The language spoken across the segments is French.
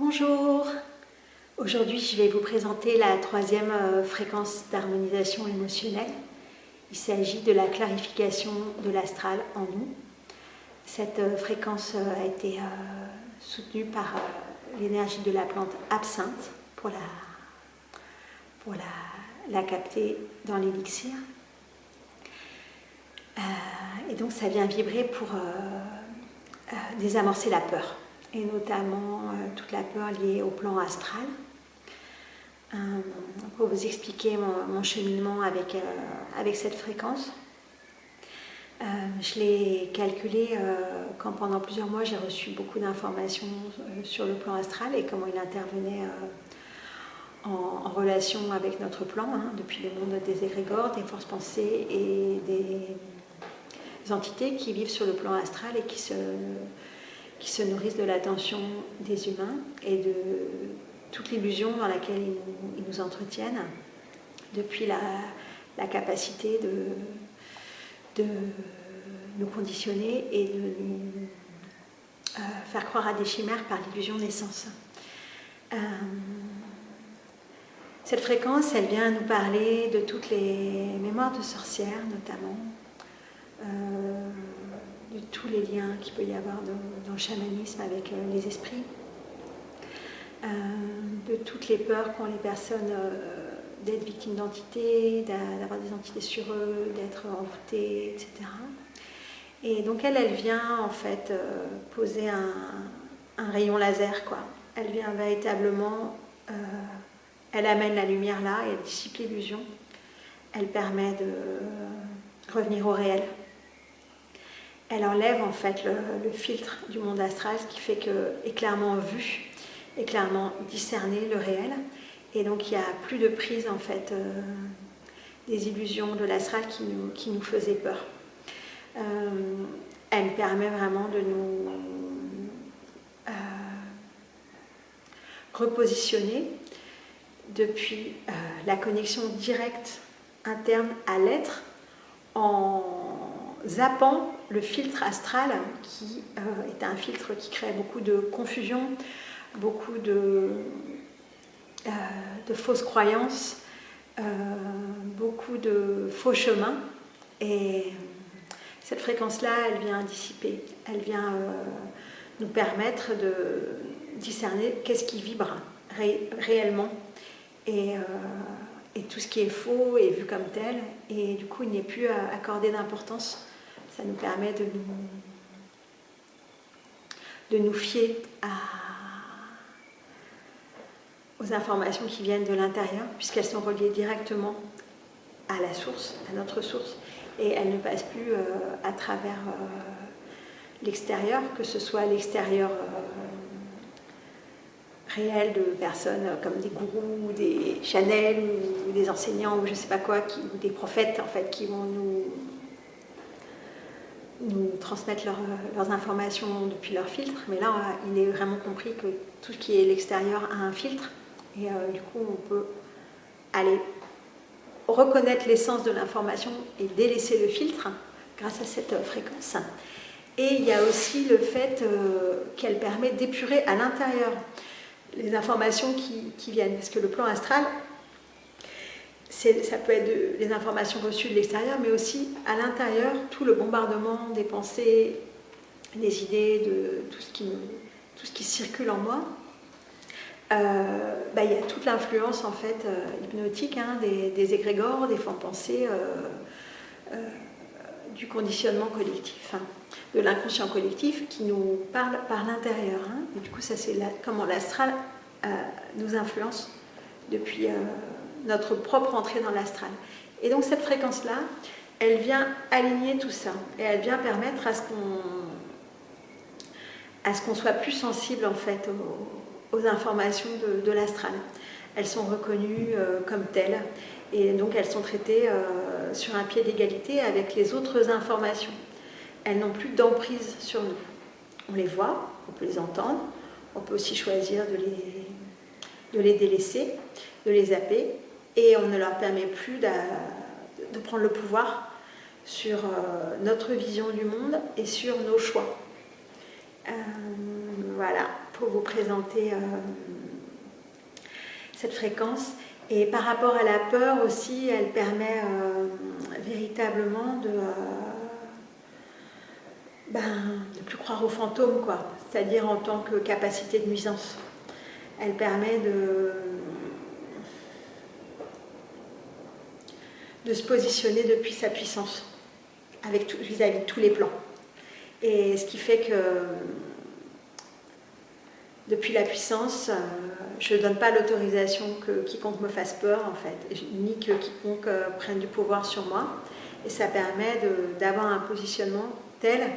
Bonjour, aujourd'hui je vais vous présenter la troisième fréquence d'harmonisation émotionnelle. Il s'agit de la clarification de l'astral en nous. Cette fréquence a été soutenue par l'énergie de la plante absinthe pour la capter dans l'élixir. Et donc ça vient vibrer pour désamorcer la peur, et notamment toute la peur liée au plan astral. Pour vous expliquer mon cheminement avec cette fréquence, je l'ai calculé quand pendant plusieurs mois j'ai reçu beaucoup d'informations sur le plan astral et comment il intervenait en relation avec notre plan, depuis le monde des égrégores, des forces pensées et des entités qui vivent sur le plan astral et qui se nourrissent de l'attention des humains et de toute l'illusion dans laquelle ils nous entretiennent, depuis la capacité de nous conditionner et de nous faire croire à des chimères par l'illusion des sens. Cette fréquence, elle vient nous parler de toutes les mémoires de sorcières, notamment, de tous les liens qu'il peut y avoir dans le chamanisme avec les esprits, de toutes les peurs qu'ont les personnes d'être victimes d'entités, d'avoir des entités sur eux, d'être envoûtées, etc. Et donc elle vient en fait poser un rayon laser, quoi. Elle vient véritablement, elle amène la lumière là et elle dissipe l'illusion. Elle permet de revenir au réel. Elle enlève en fait le filtre du monde astral, ce qui fait qu'est clairement vu, est clairement discerné le réel. Et donc il n'y a plus de prise en fait des illusions de l'astral qui nous faisaient peur. Elle permet vraiment de nous repositionner depuis la connexion directe interne à l'être en zappant le filtre astral qui est un filtre qui crée beaucoup de confusion, beaucoup de fausses croyances, beaucoup de faux chemins. Et cette fréquence-là, elle vient dissiper, elle vient nous permettre de discerner qu'est-ce qui vibre réellement et tout ce qui est faux est vu comme tel, et du coup il n'est plus accordé d'importance. Ça nous permet de nous fier aux informations qui viennent de l'intérieur, puisqu'elles sont reliées directement à la source, à notre source, et elles ne passent plus à travers l'extérieur, que ce soit l'extérieur réel de personnes comme des gourous, ou des Chanel, ou des enseignants, ou je ne sais pas quoi, ou des prophètes en fait, qui vont nous transmettre leurs informations depuis leur filtre. Mais là, il est vraiment compris que tout ce qui est l'extérieur a un filtre, et du coup, on peut aller reconnaître l'essence de l'information et délaisser le filtre grâce à cette fréquence. Et il y a aussi le fait qu'elle permet d'épurer à l'intérieur les informations qui viennent, parce que le plan astral, ça peut être les informations reçues de l'extérieur, mais aussi à l'intérieur, tout le bombardement des pensées, des idées, de tout ce qui circule en moi. Il y a toute l'influence en fait hypnotique, des égrégores, des formes pensées, du conditionnement collectif, de l'inconscient collectif qui nous parle par l'intérieur. Et du coup, ça c'est comment l'astral nous influence depuis notre propre entrée dans l'astral. Et donc cette fréquence-là, elle vient aligner tout ça, et elle vient permettre à ce qu'on soit plus sensible en fait aux informations de l'astral. Elles sont reconnues comme telles, et donc elles sont traitées sur un pied d'égalité avec les autres informations. Elles n'ont plus d'emprise sur nous. On les voit, on peut les entendre, on peut aussi choisir de les délaisser, de les zapper, et on ne leur permet plus de prendre le pouvoir sur notre vision du monde et sur nos choix. Voilà pour vous présenter cette fréquence. Et par rapport à la peur aussi, elle permet véritablement de plus croire aux fantômes, quoi. C'est-à-dire en tant que capacité de nuisance. Elle permet de se positionner depuis sa puissance, vis-à-vis de tous les plans. Et ce qui fait que depuis la puissance, je ne donne pas l'autorisation que quiconque me fasse peur, en fait, ni que quiconque prenne du pouvoir sur moi. Et ça permet d'avoir un positionnement tel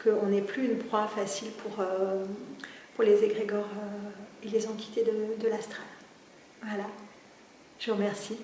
qu'on n'est plus une proie facile pour les égrégores et les entités de l'astral. Voilà. Je vous remercie.